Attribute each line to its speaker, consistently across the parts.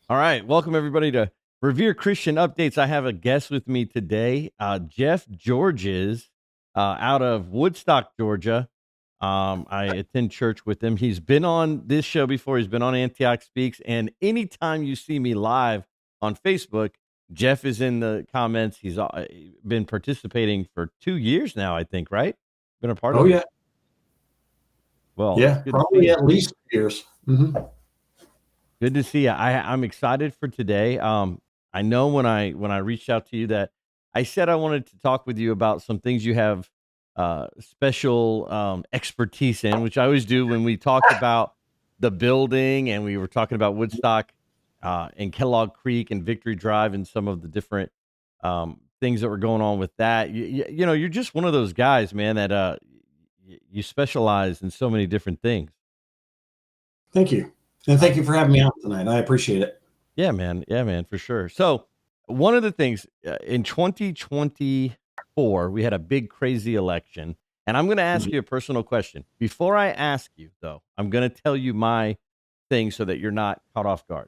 Speaker 1: All right. Welcome, everybody, to Revere Christian Updates. I have a guest with me today, Jeff Georges, out of Woodstock, Georgia. I attend church with him. He's been on this show before. He's been on Antioch Speaks. And anytime you see me live on Facebook, Jeff is in the comments. He's been participating for 2 years now, I think, right? Been a part
Speaker 2: Oh
Speaker 1: of it.
Speaker 2: yeah,
Speaker 1: Well, it's
Speaker 2: yeah,
Speaker 1: good to see
Speaker 2: probably
Speaker 1: you.
Speaker 2: at least years.
Speaker 1: Good to see you. I'm excited for today. I know when I reached out to you that I said I wanted to talk with you about some things you have special expertise in, which I always do when we talked about the building and we were talking about Woodstock and Kellogg Creek and Victory Drive and some of the different things that were going on with that. You know, you're just one of those guys, man, that you specialize in so many different things.
Speaker 2: Thank you, and
Speaker 1: Uh,
Speaker 2: thank you for having me on tonight. I appreciate it.
Speaker 1: Yeah, man. Yeah, man, for sure. So, one of the things in 2024, we had a big, crazy election. And I'm going to ask
Speaker 2: Mhm.
Speaker 1: you a personal question. Before I ask you, though, I'm going to tell you my thing so that you're not caught off guard.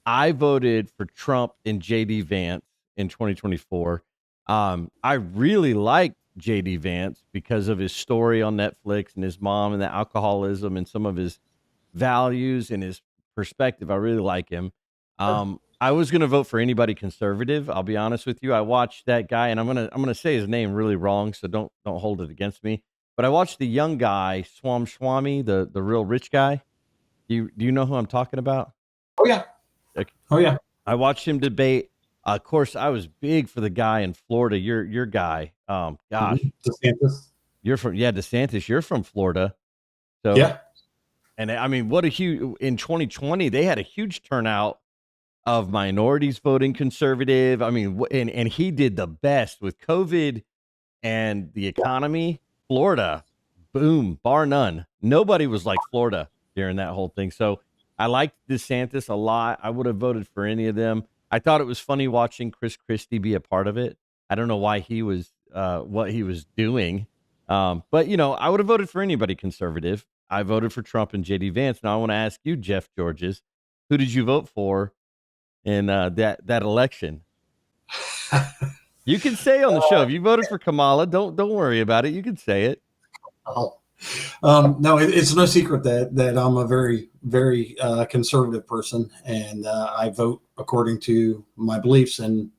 Speaker 1: I voted for Trump and JD Vance in 2024. I really liked JD Vance because of his story on Netflix and his mom and the alcoholism and some of his values and his perspective. I really like him. I was going to vote for anybody conservative. I'll be honest with you. I watched that guy, and I'm gonna say his name really wrong, so don't hold it against me. But I watched the young guy, Swami, the real rich guy. Do you know who I'm talking about?
Speaker 2: Oh yeah,
Speaker 1: Okay.
Speaker 2: oh yeah.
Speaker 1: I watched him debate. Of course, I was big for the guy in Florida. Your guy. Gosh,
Speaker 2: DeSantis.
Speaker 1: you're from DeSantis. You're from Florida, so
Speaker 2: Yeah.
Speaker 1: and I mean, what a huge in 2020 they had a huge turnout of minorities voting conservative. I mean, and he did the best with COVID and the economy. Florida, boom, bar none. Nobody was like Florida during that whole thing. So I liked DeSantis a lot. I would have voted for any of them. I thought it was funny watching Chris Christie be a part of it. I don't know why he was what he was doing. But you know, I would have voted for anybody conservative. I voted for Trump and JD Vance. Now I want to ask you, Jeff Georges, who did you vote for in that election? You can say on the show if you voted for Kamala. Don't worry about it. You can say it.
Speaker 2: Oh. No, it's no secret that I'm a very conservative person, and I vote according to my beliefs, and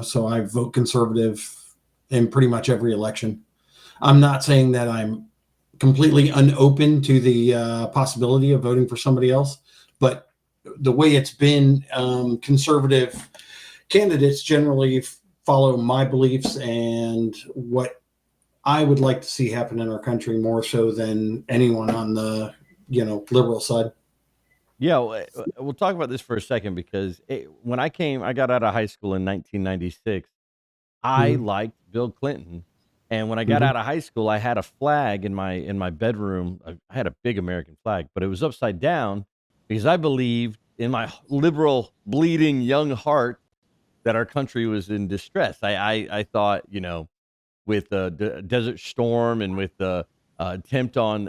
Speaker 2: so I vote conservative in pretty much every election. I'm not saying that I'm completely unopen to the possibility of voting for somebody else, but the way it's been, conservative candidates generally follow my beliefs and what I would like to see happen in our country more so than anyone on the liberal side.
Speaker 1: Yeah, we'll talk about this for a second because when I got out of high school in 1996. I
Speaker 2: Mm-hmm.
Speaker 1: liked Bill Clinton, and when I got
Speaker 2: Mm-hmm.
Speaker 1: out of high school, I had a flag in my bedroom. I had a big American flag, but it was upside down because I believed in my liberal, bleeding young heart that our country was in distress. I thought, with the Desert Storm and with the attempt on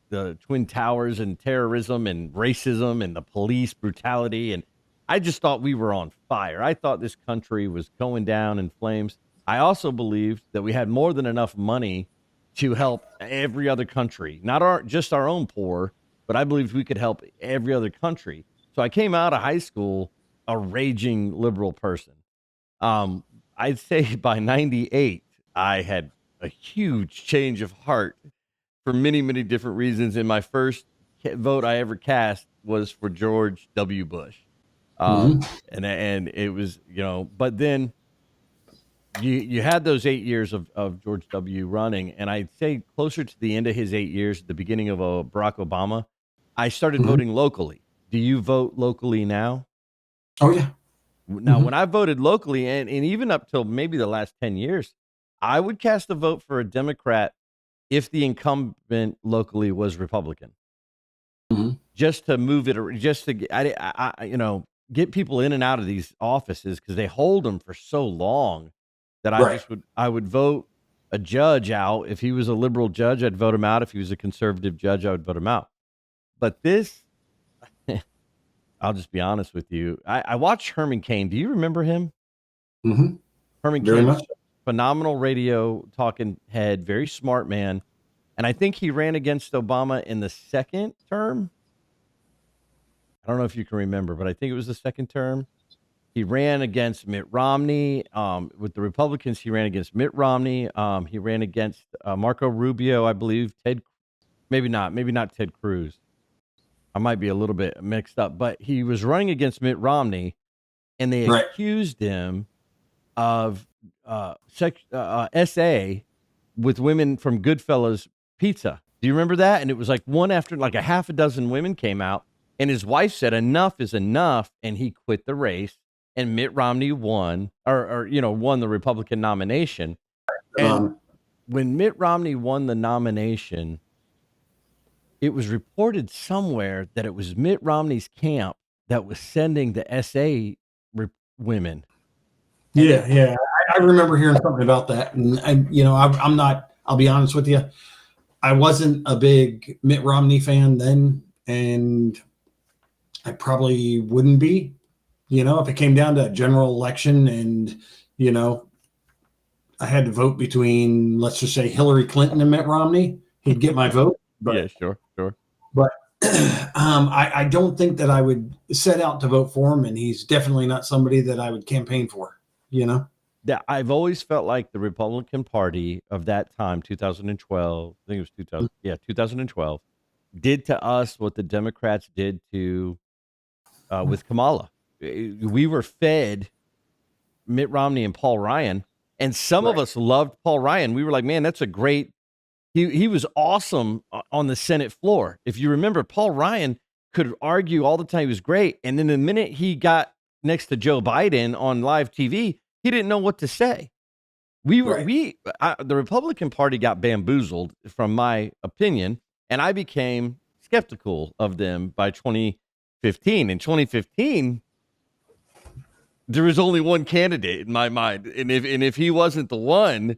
Speaker 1: the Twin Towers and terrorism and racism and the police brutality. And I just thought we were on fire. I thought this country was going down in flames. I also believed that we had more than enough money to help every other country, not just our own poor, but I believed we could help every other country. So I came out of high school a raging liberal person. Um, I'd say by 98, I had a huge change of heart for many, many different reasons. And my first vote I ever cast was for George W. Bush.
Speaker 2: Mm-hmm.
Speaker 1: And it was, but then you had those 8 years of George W. running. And I'd say closer to the end of his 8 years, the beginning of Barack Obama, I started
Speaker 2: Mm-hmm.
Speaker 1: voting locally. Do you vote locally now?
Speaker 2: Oh yeah.
Speaker 1: Now,
Speaker 2: Mm-hmm.
Speaker 1: when I voted locally, and even up till maybe the last 10 years, I would cast a vote for a Democrat if the incumbent locally was Republican,
Speaker 2: Mm-hmm.
Speaker 1: just to move it, just to get people in and out of these offices because they hold them for so long that
Speaker 2: Right.
Speaker 1: I would vote a judge out. If he was a liberal judge, I'd vote him out. If he was a conservative judge, I would vote him out. But this I'll just be honest with you. I watched Herman Cain. Do you remember him?
Speaker 2: Hmm.
Speaker 1: Herman
Speaker 2: Very
Speaker 1: Cain,
Speaker 2: much.
Speaker 1: phenomenal radio talking head, very smart man. And I think he ran against Obama in the second term. I don't know if you can remember, but I think it was the second term. He ran against Mitt Romney. With the Republicans, he ran against Mitt Romney. He ran against Marco Rubio, I believe. Maybe not Ted Cruz. I might be a little bit mixed up, but he was running against Mitt Romney, and they
Speaker 2: Right.
Speaker 1: accused him of SA with women from Goodfellas Pizza. Do you remember that? And it was like one after like a half a dozen women came out, and his wife said enough is enough, and he quit the race. And Mitt Romney won, or won the Republican nomination. And
Speaker 2: Um,
Speaker 1: when Mitt Romney won the nomination, it was reported somewhere that it was Mitt Romney's camp that was sending the SA women. And
Speaker 2: yeah, yeah. I remember hearing something about that, and I'm not. I'll be honest with you. I wasn't a big Mitt Romney fan then, and I probably wouldn't be. If it came down to a general election, and you know, I had to vote between, let's just say, Hillary Clinton and Mitt Romney, he'd get my vote.
Speaker 1: yeah,
Speaker 2: But
Speaker 1: sure.
Speaker 2: but I don't think that I would set out to vote for him, and he's definitely not somebody that I would campaign for.
Speaker 1: Yeah, I've always felt like the Republican Party of that time, 2012, I think it was 2000, yeah, 2012, did to us what the Democrats did to with Kamala. We were fed Mitt Romney and Paul Ryan, and some of
Speaker 2: Right.
Speaker 1: us loved Paul Ryan. We were like, man, that's a great. He was awesome on the Senate floor. If you remember, Paul Ryan could argue all the time. He was great, and then the minute he got next to Joe Biden on live TV, he didn't know what to say.
Speaker 2: Right.
Speaker 1: The Republican Party got bamboozled, from my opinion, and I became skeptical of them by 2015. In 2015, there was only one candidate in my mind, and if he wasn't the one,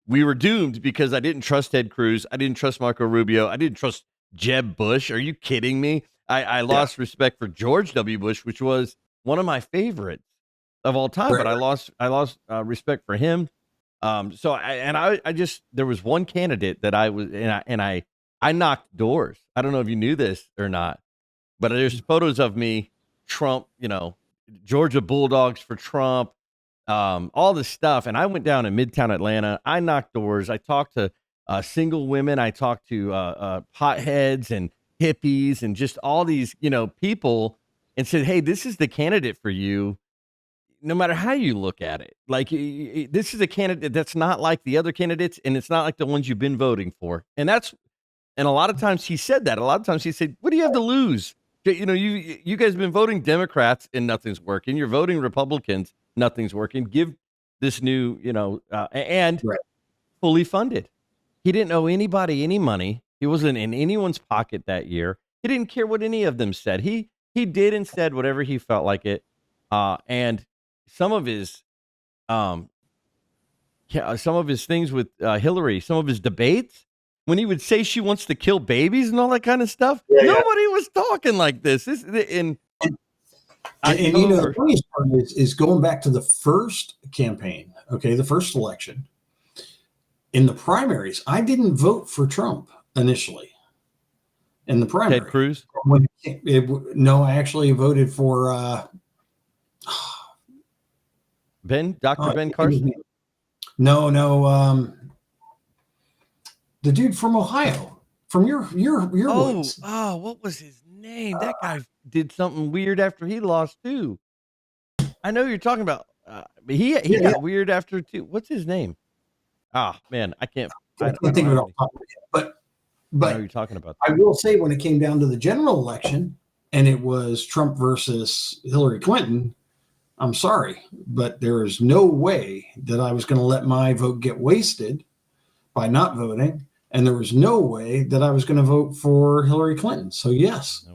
Speaker 1: we were doomed because I didn't trust Ted Cruz, I didn't trust Marco Rubio, I didn't trust Jeb Bush. Are you kidding me? I
Speaker 2: Yeah.
Speaker 1: lost respect for George W. Bush, which was one of my favorites of all time,
Speaker 2: Right.
Speaker 1: but I lost respect for him. I just, there was one candidate that I was, I knocked doors. I don't know if you knew this or not, but there's photos of me, Trump, Georgia Bulldogs for Trump, all this stuff. And I went down in Midtown Atlanta. I knocked doors. I talked to single women. I talked to potheads and hippies and just all these, people, and said, hey, this is the candidate for you, no matter how you look at it. Like, this is a candidate that's not like the other candidates, and it's not like the ones you've been voting for. And a lot of times he said that. A lot of times he said, what do you have to lose? You guys have been voting Democrats and nothing's working. You're voting Republicans, nothing's working. Give this new, and
Speaker 2: Right.
Speaker 1: fully funded. He didn't owe anybody any money. He wasn't in anyone's pocket that year. He didn't care what any of them said. He did and said whatever he felt like it. And some of his some of his things with Hillary, some of his debates, when he would say she wants to kill babies and all that kind of stuff,
Speaker 2: Yeah.
Speaker 1: nobody was talking like this. And
Speaker 2: The funniest part is going back to the first campaign. Okay, the first election in the primaries. I didn't vote for Trump initially in the primary.
Speaker 1: Ted Cruz?
Speaker 2: No, I actually voted for
Speaker 1: Dr. Ben Carson?
Speaker 2: No, the dude from Ohio, from your woods.
Speaker 1: What was his name? That guy did something weird after he lost too. I know you're talking about, but he got weird after too. What's his name? Man, I can't
Speaker 2: I can't think of it off the top of my head. But
Speaker 1: I know you're talking about.
Speaker 2: I will say, when it came down to the general election and it was Trump versus Hillary Clinton, I'm sorry, but there is no way that I was going to let my vote get wasted by not voting. And there was no way that I was going to vote for Hillary Clinton. So yes,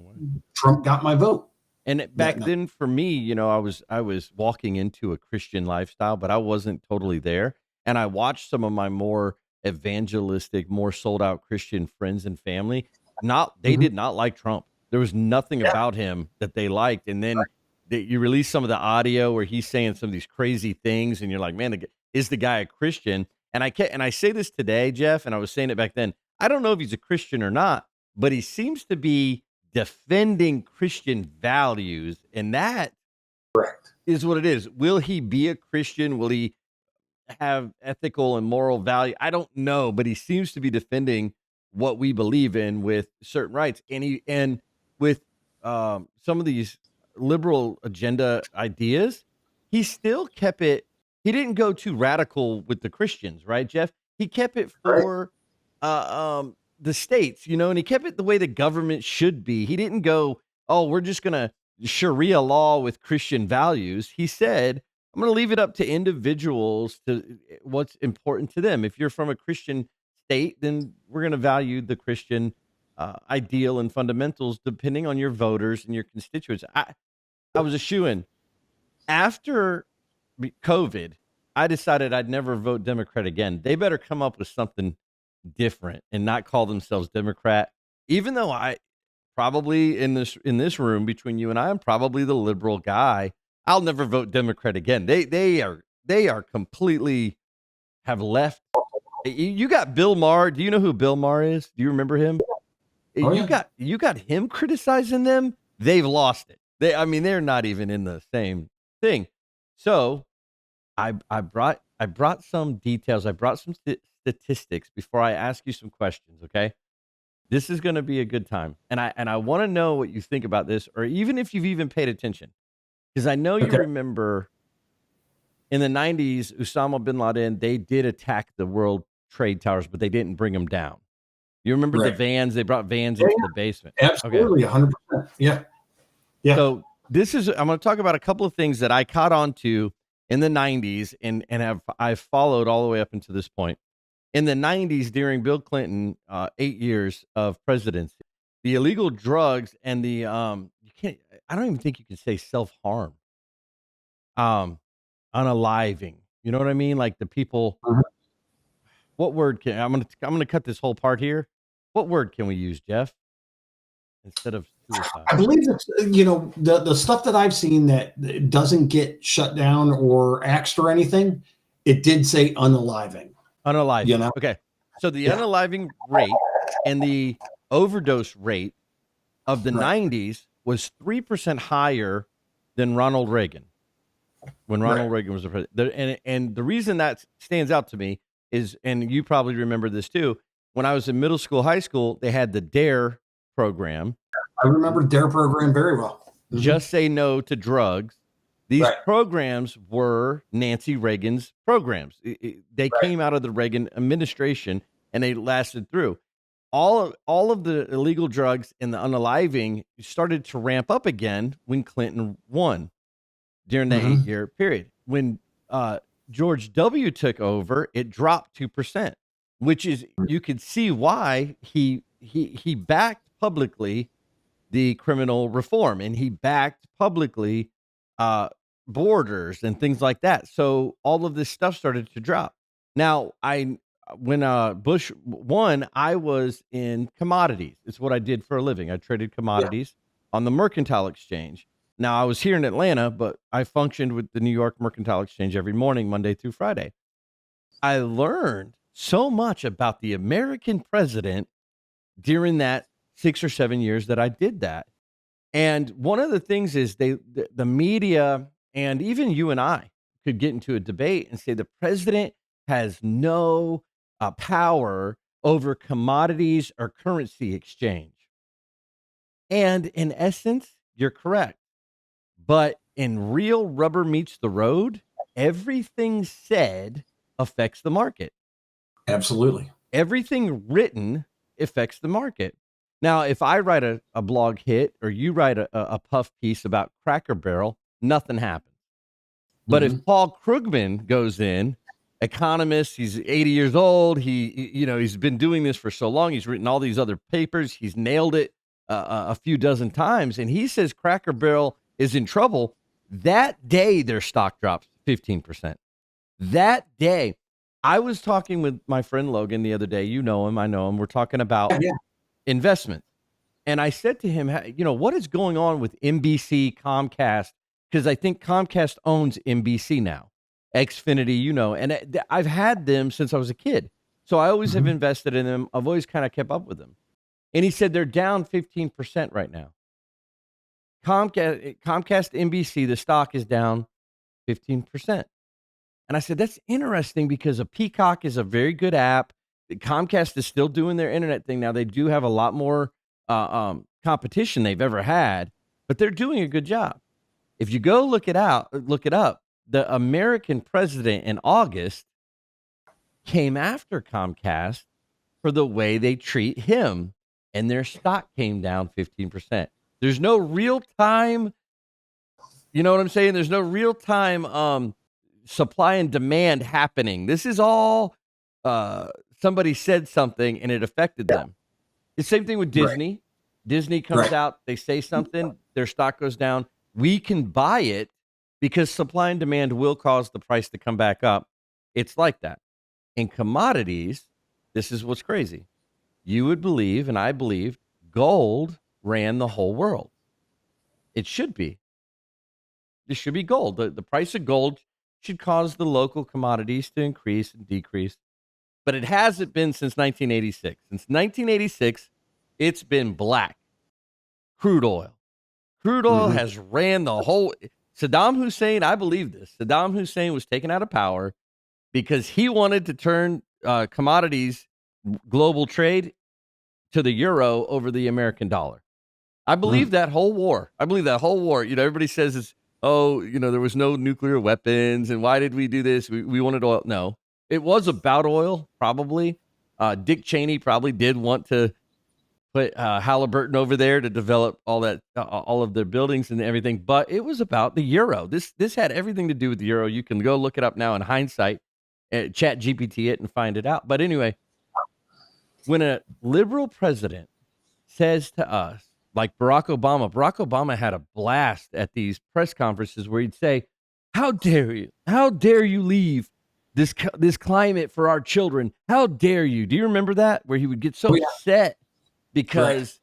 Speaker 2: Trump got my vote.
Speaker 1: And back then, for me, I was walking into a Christian lifestyle, but I wasn't totally there. And I watched some of my more evangelistic, more sold out Christian friends and family. They did not like Trump. There was nothing
Speaker 2: Yeah.
Speaker 1: about him that they liked. And then you release some of the audio where he's saying some of these crazy things, and you're like, man, is the guy a Christian? And I say this today, Jeff, and I was saying it back then. I don't know if he's a Christian or not, but he seems to be defending Christian values, and that
Speaker 2: Correct.
Speaker 1: is what it is. Will he be a Christian? Will he have ethical and moral value? I don't know, but he seems to be defending what we believe in with certain rights, and with some of these liberal agenda ideas, he still kept it. He didn't go too radical with the Christians, right, Jeff? He kept it
Speaker 2: Right.
Speaker 1: for the states, and he kept it the way the government should be. He didn't go, oh, we're just gonna Sharia law with Christian values. He said, I'm going to leave it up to individuals to what's important to them. If you're from a Christian state, then we're going to value the Christian ideal and fundamentals depending on your voters and your constituents. I was a shoo-in. After COVID, I decided I'd never vote Democrat again. They better come up with something different and not call themselves Democrat, even though I probably in this room between you and I, I'm probably the liberal guy. I'll never vote Democrat again. They are completely have left. You got Bill Maher. Do you know who Bill Maher is? Do you remember him?
Speaker 2: Oh,
Speaker 1: You got him criticizing them. They've lost it. They're not even in the same thing. So I brought some details. I brought some statistics before I ask you some questions. Okay. This is going to be a good time. And I want to know what you think about this, or even if you've even paid attention. Because I know you remember in the 90s, Osama bin Laden, they did attack the World Trade Towers, but they didn't bring them down. You remember the vans? They brought vans into the basement.
Speaker 2: Absolutely,
Speaker 1: Okay.
Speaker 2: 100%. Yeah. Yeah.
Speaker 1: So I'm going to talk about a couple of things that I caught on to in the 90s and I've followed all the way up until this point. In the 90s, during Bill Clinton, 8 years of presidency, the illegal drugs and the I don't even think you can say self-harm. Unaliving. You know what I mean? Like the people.
Speaker 2: Mhm.
Speaker 1: What word can I'm gonna cut this whole part here. What word can we use, Jeff? Instead of suicide.
Speaker 2: I believe it's the stuff that I've seen that doesn't get shut down or axed or anything. It did say unaliving.
Speaker 1: Unaliving. Okay. So the unaliving rate and the overdose rate of the 90s was 3% higher than Ronald Reagan. When Ronald Reagan was the president. And the reason that stands out to me is, and you probably remember this too, when I was in middle school, high school, they had the DARE program.
Speaker 2: I remember DARE program very well.
Speaker 1: Mm-hmm. Just Say No to Drugs. These programs were Nancy Reagan's programs. They came out of the Reagan administration and they lasted through. All of the illegal drugs and the unaliving started to ramp up again when Clinton won during the 8-year period. When George W. took over, it dropped 2%, which is, you could see why he backed publicly the criminal reform, and he backed publicly borders and things like that. So all of this stuff started to drop. Now, when Bush won, I was in commodities. It's what I did for a living. I traded commodities on the mercantile exchange. Now, I was here in Atlanta, but I functioned with the New York Mercantile Exchange every morning, Monday through Friday. I learned so much about the American president during that 6 or 7 years that I did that. And one of the things is the media, and even you and I could get into a debate and say the president has no power over commodities or currency exchange. And in essence, you're correct. But in real rubber meets the road, everything said affects the market.
Speaker 2: Absolutely.
Speaker 1: Everything written affects the market. Now, if I write a blog hit or you write a puff piece about Cracker Barrel, nothing happens. But if Paul Krugman goes in, economist, he's 80 years old, he's been doing this for so long, he's written all these other papers, he's nailed it a few dozen times, and he says Cracker Barrel is in trouble, that day their stock drops 15%. That day. I was talking with my friend Logan the other day. You know him, I know him. We're talking about investment. And I said to him, what is going on with NBC, Comcast? Because I think Comcast owns NBC now, Xfinity, and I've had them since I was a kid. So I always have invested in them. I've always kind of kept up with them. And he said they're down 15% right now. Comcast, NBC, the stock is down 15%. And I said, that's interesting because a Peacock is a very good app. Comcast is still doing their internet thing. Now, they do have a lot more competition they've ever had, but they're doing a good job. If you go look it up, the American president in August came after Comcast for the way they treat him, and their stock came down 15%. There's no real time, you know what I'm saying? There's no real time supply and demand happening. This is all somebody said something and it affected them. The same thing with Disney. Right. Disney comes out, they say something, their stock goes down. We can buy it because supply and demand will cause the price to come back up. It's like that. In commodities, this is what's crazy. You would believe, and I believe, gold ran the whole world. It should be. It should be gold. The price of gold should cause the local commodities to increase and decrease. But it hasn't been since 1986. Since 1986, it's been black. Crude oil. Crude oil has ran the whole. Saddam Hussein, I believe this. Saddam Hussein was taken out of power because he wanted to turn commodities, global trade, to the euro over the American dollar. I believe that whole war. Everybody says it's, there was no nuclear weapons, and why did we do this? We wanted oil. No, it was about oil, probably. Dick Cheney probably did want to put Halliburton over there to develop all of their buildings and everything, but it was about the euro. This had everything to do with the euro. You can go look it up now in hindsight, chat GPT it and find it out. But anyway, when a liberal president says to us, like Barack Obama had a blast at these press conferences where he'd say, how dare you? How dare you leave this climate for our children? How dare you? Do you remember that? Where he would get so upset because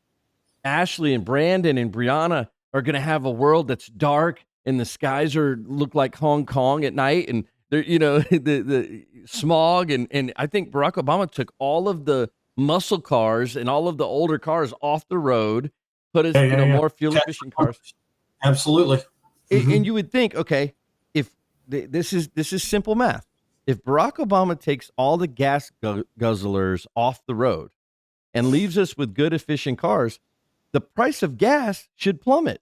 Speaker 1: Ashley and Brandon and Brianna are going to have a world that's dark and the skies look like Hong Kong at night, and the smog, and I think Barack Obama took all of the muscle cars and all of the older cars off the road, put us more fuel efficient cars.
Speaker 2: Absolutely.
Speaker 1: And you would think, okay, if this is simple math. If Barack Obama takes all the gas guzzlers off the road and leaves us with good, efficient cars, the price of gas should plummet.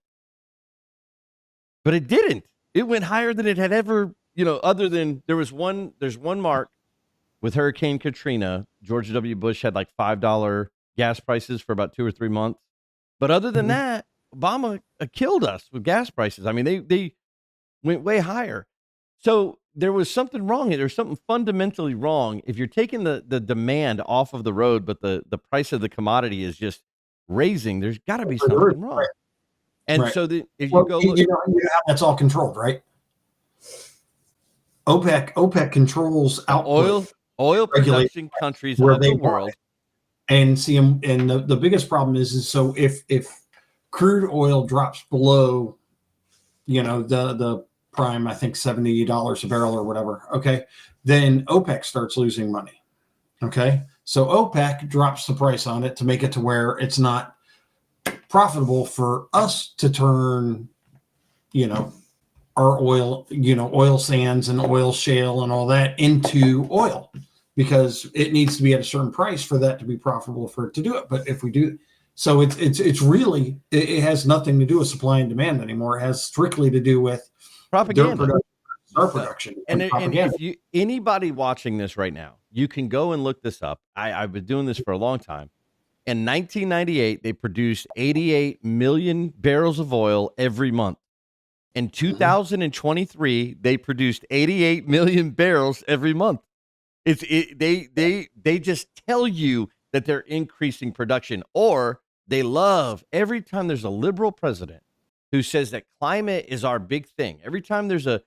Speaker 1: But it didn't. It went higher than it had ever, other than there's one mark with Hurricane Katrina. George W. Bush had like $5 gas prices for about 2 or 3 months. But other than that, Obama killed us with gas prices. I mean, they went way higher. So there was something wrong here. There's something fundamentally wrong. If you're taking the demand off of the road, but the price of the commodity is just raising, there's got to be something wrong. And so if you go look,
Speaker 2: how that's all controlled, right? OPEC controls output,
Speaker 1: oil production countries of the world.
Speaker 2: And see, and the biggest problem is so if crude oil drops below, the prime, I think $70 a barrel or whatever. Okay. Then OPEC starts losing money. Okay. So OPEC drops the price on it to make it to where it's not profitable for us to turn, our oil, oil sands and oil shale and all that into oil, because it needs to be at a certain price for that to be profitable for it to do it. But if we do, so it's really, it has nothing to do with supply and demand anymore. It has strictly to do with
Speaker 1: propaganda,
Speaker 2: production.
Speaker 1: And if anybody watching this right now, you can go and look this up. I've been doing this for a long time. In 1998, they produced 88 million barrels of oil every month. In 2023, they produced 88 million barrels every month. They just tell you that they're increasing production, or they love every time there's a liberal president who says that climate is our big thing. Every time there's a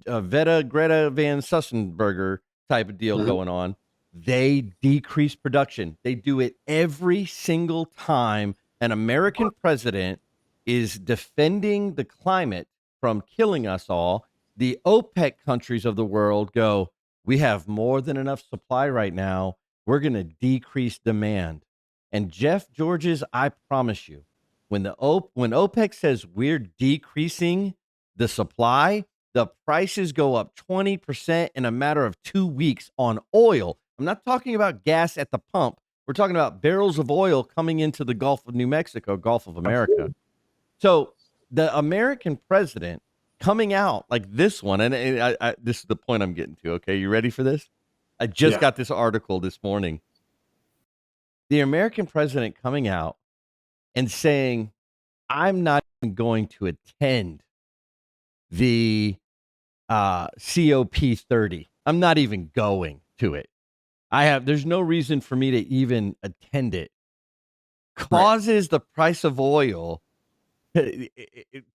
Speaker 1: Greta Van Sussenberger type of deal going on, they decrease production. They do it every single time, an American president is defending the climate from killing us all, the OPEC countries of the world go, we have more than enough supply right now. We're going to decrease demand. And Jeff Georges, I promise you, when when OPEC says we're decreasing the supply, the prices go up 20% in a matter of 2 weeks on oil. I'm not talking about gas at the pump. We're talking about barrels of oil coming into the Gulf of New Mexico, Gulf of America. So the American president coming out like this one, and this is the point I'm getting to. Okay, you ready for this? I just got this article this morning. The American president coming out and saying, I'm not even going to attend the COP30. I'm not even going to it. There's no reason for me to even attend it. Causes the price of oil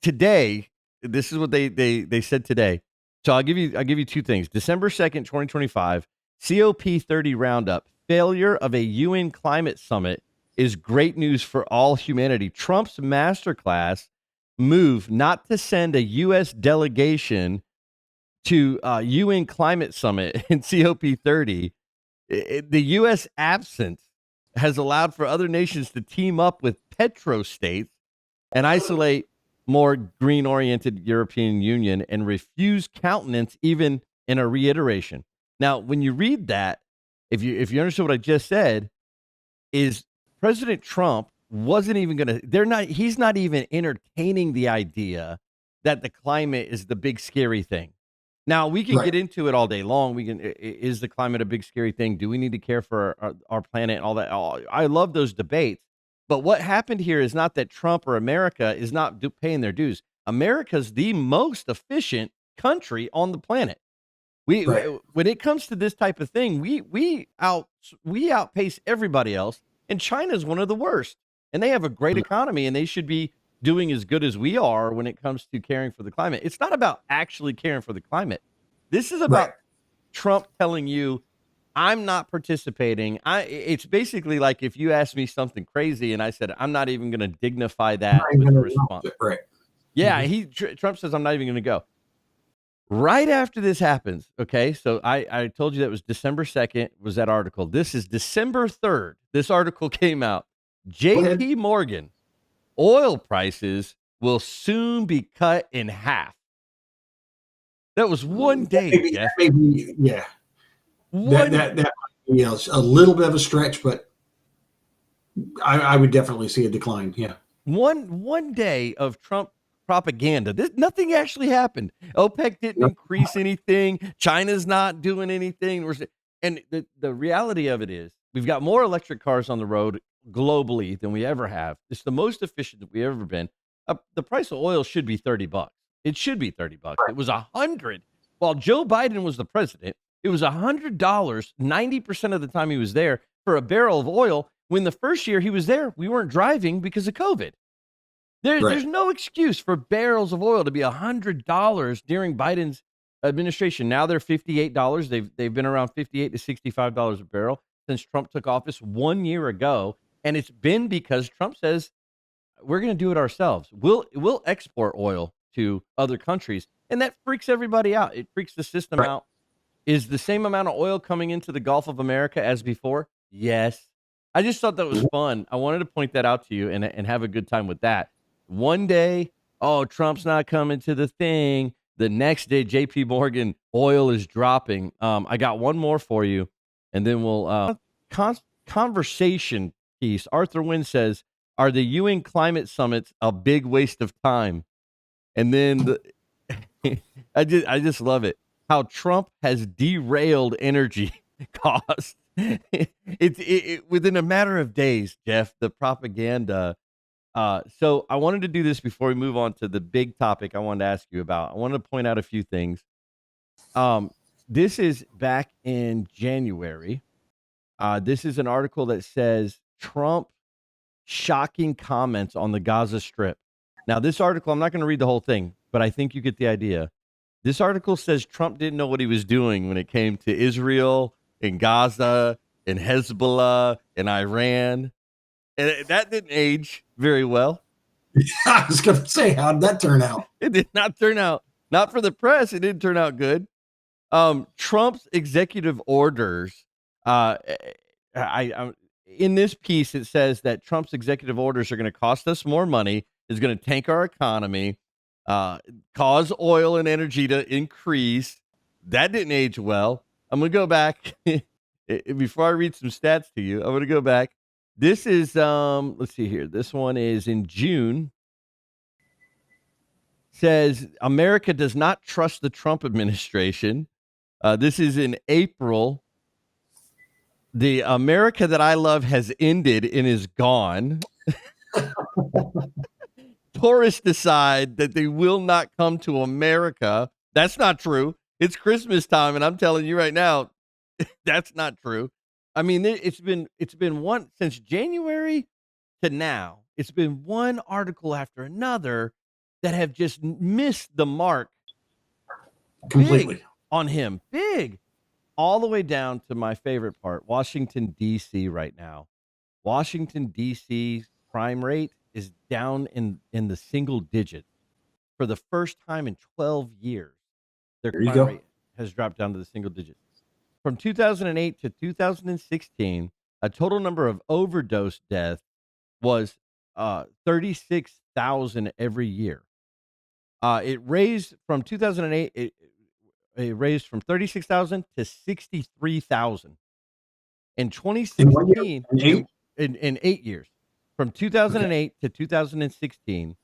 Speaker 1: today. This is what they said today. So I'll give you two things. December 2nd, 2025, COP30 roundup. Failure of a UN climate summit is great news for all humanity. Trump's masterclass move not to send a U.S. delegation to UN climate summit in COP30. The U.S. absence has allowed for other nations to team up with petrostates and isolate more green-oriented European Union and refuse countenance even in a reiteration. Now, when you read that, if you understand what I just said, is President Trump wasn't even going to, he's not even entertaining the idea that the climate is the big scary thing. Now, we can get into it all day long. Is the climate a big scary thing? Do we need to care for our planet and all that? I love those debates. But what happened here is not that Trump or America is not paying their dues. America's the most efficient country on the planet. When it comes to this type of thing, we outpace everybody else, and China's one of the worst. And they have a great economy, and they should be doing as good as we are when it comes to caring for the climate. It's not about actually caring for the climate. This is about Trump telling you, I'm not participating. It's basically like if you asked me something crazy and I said, I'm not even going to dignify that with a response. Yeah, Trump says, I'm not even going to go. Right after this happens, okay, so I told you that was December 2nd was that article. This is December 3rd. This article came out. JP Morgan, oil prices will soon be cut in half. That was one day, Jeff.
Speaker 2: That might be a little bit of a stretch, but I would definitely see a decline. Yeah.
Speaker 1: One day of Trump propaganda. Nothing actually happened. OPEC didn't increase anything. China's not doing anything. And the reality of it is we've got more electric cars on the road globally than we ever have. It's the most efficient that we've ever been. The price of oil should be $30. It should be $30. It was $100 while Joe Biden was the president. It was $100 90% of the time he was there for a barrel of oil. When the first year he was there, we weren't driving because of COVID. There's no excuse for barrels of oil to be $100 during Biden's administration. Now they're $58. They've been around $58 to $65 a barrel since Trump took office 1 year ago, and it's been because Trump says we're going to do it ourselves. We'll export oil to other countries, and that freaks everybody out. It freaks the system out. Is the same amount of oil coming into the Gulf of America as before? Yes. I just thought that was fun. I wanted to point that out to you and have a good time with that. One day, Trump's not coming to the thing. The next day, JP Morgan, oil is dropping. I got one more for you, and then we'll conversation piece. Arthur Wynn says, are the UN climate summits a big waste of time? And then I just love it. How Trump has derailed energy costs. Within a matter of days, Jeff, the propaganda. So I wanted to do this before we move on to the big topic I wanted to ask you about. I wanted to point out a few things. This is back in January. This is an article that says Trump shocking comments on the Gaza Strip. Now, this article, I'm not going to read the whole thing, but I think you get the idea. This article says Trump didn't know what he was doing when it came to Israel and Gaza and Hezbollah and Iran. And that didn't age very well.
Speaker 2: I was going to say, how did that turn out?
Speaker 1: It did not turn out, not for the press. It didn't turn out good. Trump's executive orders. I in this piece it says that Trump's executive orders are going to cost us more money, is going to tank our economy, cause oil and energy to increase. That didn't age well. I'm going to go back before I read some stats to you. I'm going to go back. This is let's see here. This one is in June. Says America does not trust the Trump administration. This is in April. The America that I love has ended and is gone. Tourists decide that they will not come to America. That's not true. It's Christmas time, and I'm telling you right now, that's not true. I mean, it's been one since January to now. It's been one article after another that have just missed the mark
Speaker 2: Completely.
Speaker 1: big on him. Big. All the way down to my favorite part, Washington, D.C. right now. Washington, D.C. crime rate is down in the single digits. For the first time in 12 years, their
Speaker 2: There you
Speaker 1: crime
Speaker 2: go.
Speaker 1: rate has dropped down to the single digits. From 2008 to 2016, a total number of overdose deaths was 36,000 every year. It raised from 2008, it raised from 36,000 to 63,000 in
Speaker 2: In
Speaker 1: 2016
Speaker 2: 1 year?
Speaker 1: in 8 years. From 2008 to 2016,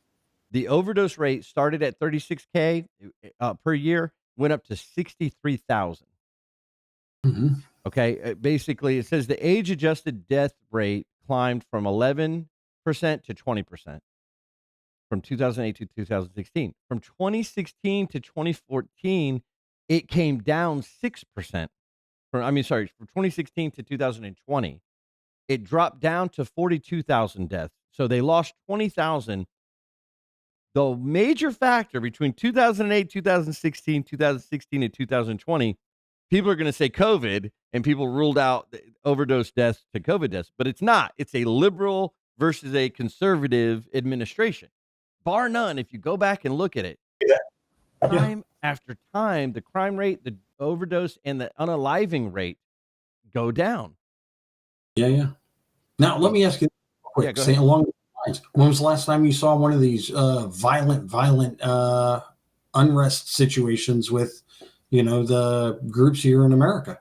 Speaker 1: the overdose rate started at 36K per year, went up to 63,000.
Speaker 2: Mm-hmm.
Speaker 1: Okay, basically it says the age adjusted death rate climbed from 11% to 20%. From 2008 to 2016. From 2016 to 2014, it came down 6%. From 2016 to 2020, it dropped down to 42,000 deaths. So they lost 20,000. The major factor between 2008, 2016, 2016, and 2020, people are going to say COVID, and people ruled out the overdose deaths to COVID deaths, but it's not. It's a liberal versus a conservative administration. Bar none, if you go back and look at it,
Speaker 2: Yeah.
Speaker 1: time after time, the crime rate, the overdose, and the unaliving rate go down.
Speaker 2: Yeah. Now, let me ask you real quick.
Speaker 1: Yeah, go
Speaker 2: Say
Speaker 1: ahead.
Speaker 2: along those lines. When was the last time you saw one of these violent unrest situations with, the groups here in America?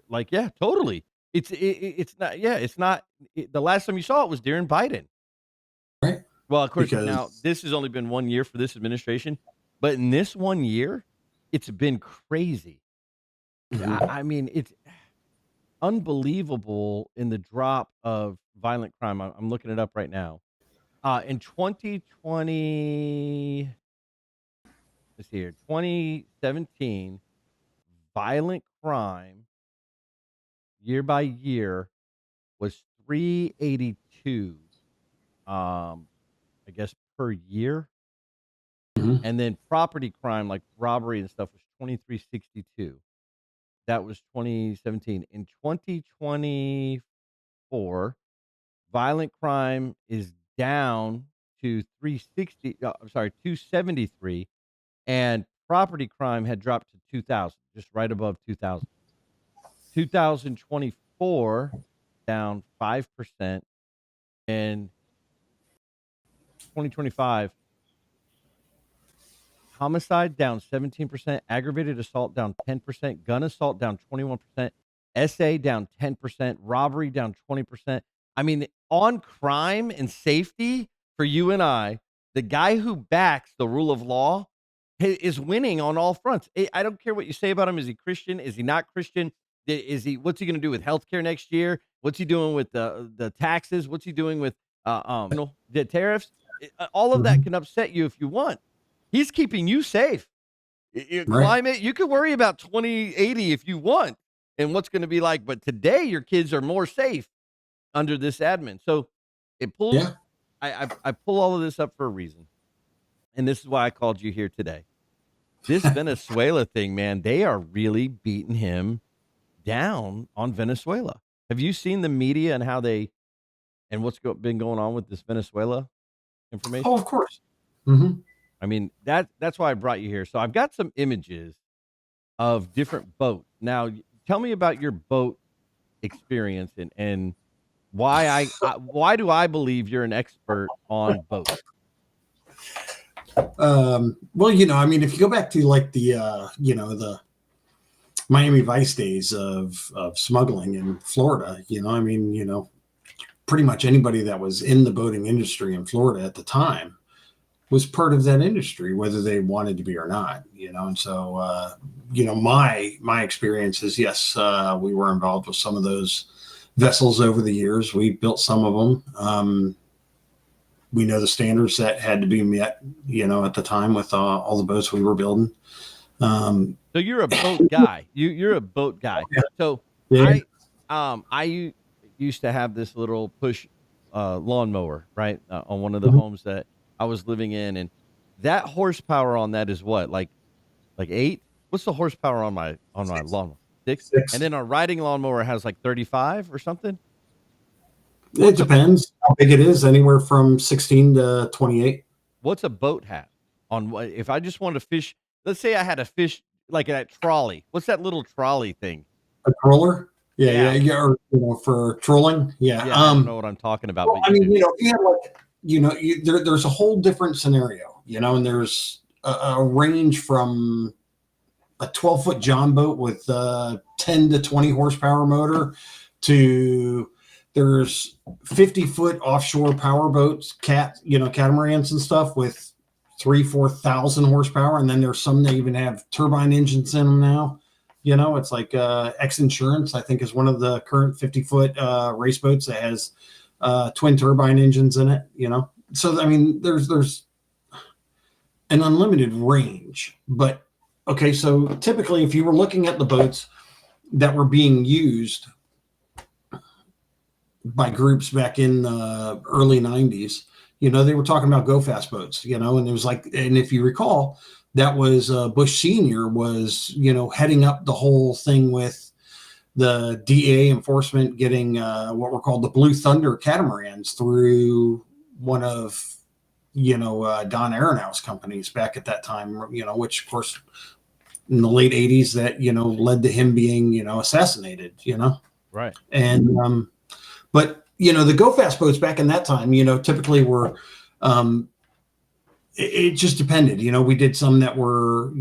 Speaker 1: Like, yeah, totally. It's not. Yeah, it's not. The last time you saw it was during Biden.
Speaker 2: Right.
Speaker 1: Well, of course, now
Speaker 2: Because
Speaker 1: this has only been 1 year for this administration, but in this 1 year, it's been crazy.
Speaker 2: Mhm.
Speaker 1: I mean, it's unbelievable in the drop of violent crime. I'm looking it up right now. In 2020, let's see here, 2017, violent crime year by year was 382. I guess per year.
Speaker 2: Mhm.
Speaker 1: And then property crime, like robbery and stuff, was 2362. That was 2017. In 2024, violent crime is down to 360. I'm sorry, 273, and property crime had dropped to 2,000, just right above 2,000. 2024 down 5%, and 2025 homicide down 17%, aggravated assault down 10%, gun assault down 21%, SA down 10%, robbery down 20%. I mean, on crime and safety for you and I, the guy who backs the rule of law is winning on all fronts. I don't care what you say about him. Is he Christian? Is he not Christian? What's he going to do with healthcare next year? What's he doing with the taxes? What's he doing with the tariffs? All of that
Speaker 2: Mhm.
Speaker 1: can upset you if you want. He's keeping you safe.
Speaker 2: Right.
Speaker 1: Climate, you could worry about 2080 if you want and what's going to be like. But today, your kids are more safe under this admin. So it pulls,
Speaker 2: Yeah.
Speaker 1: I pull all of this up for a reason. And this is why I called you here today. This Venezuela thing, man, they are really beating him down on Venezuela. Have you seen the media and how they and what's been going on with this Venezuela
Speaker 2: Oh,
Speaker 1: information?
Speaker 2: of course. Hmm.
Speaker 1: I mean, that's why I brought you here. So I've got some images of different boats. Now, tell me about your boat experience and why why do I believe you're an expert on boats?
Speaker 2: Well, I mean, if you go back to like the Miami Vice days of smuggling in Florida, I mean, pretty much anybody that was in the boating industry in Florida at the time was part of that industry, whether they wanted to be or not, And so, my experience is, yes, we were involved with some of those vessels over the years. We built some of them. We know the standards that had to be met, at the time with all the boats we were building.
Speaker 1: So you're a boat guy. You're a boat guy.
Speaker 2: Yeah.
Speaker 1: So
Speaker 2: Yeah.
Speaker 1: I used to have this little push lawnmower, right, on one of the homes that I was living in, and that horsepower on that is what, like 8? What's the horsepower on my lawnmower? 6? And
Speaker 2: Six.
Speaker 1: then our riding lawnmower has like 35 or something.
Speaker 2: It
Speaker 1: What's a
Speaker 2: depends how big it is, anywhere from 16 to 28.
Speaker 1: what's a boat have on what if I just wanted to fish? Let's say I had a fish like that trolley. What's that little trolley thing?
Speaker 2: A troller? Yeah, yeah,
Speaker 1: Yeah,
Speaker 2: yeah. Or for trolling? Yeah.
Speaker 1: yeah. I don't know what I'm talking about,
Speaker 2: Well,
Speaker 1: but
Speaker 2: I
Speaker 1: you
Speaker 2: mean,
Speaker 1: do.
Speaker 2: if you have like, there's a whole different scenario, and there's a range from a 12-foot John boat with 10 to 20 horsepower motor to there's 50-foot offshore power boats, catamarans and stuff with 4,000 horsepower. And then there's some that even have turbine engines in them now. It's like X Insurance, I think, is one of the current 50-foot race boats that has twin turbine engines in it, So, I mean, there's an unlimited range. But okay, so typically, if you were looking at the boats that were being used by groups back in the early 90s, they were talking about go fast boats, and it was like, and if you recall, that was Bush Sr. was, heading up the whole thing with the DA enforcement getting what were called the Blue Thunder catamarans through one of, Don Aronow's companies back at that time, which of course in the late 80s that, led to him being, assassinated,
Speaker 1: Right.
Speaker 2: and, but, the go fast boats back in that time, typically were, it just depended, we did some that were,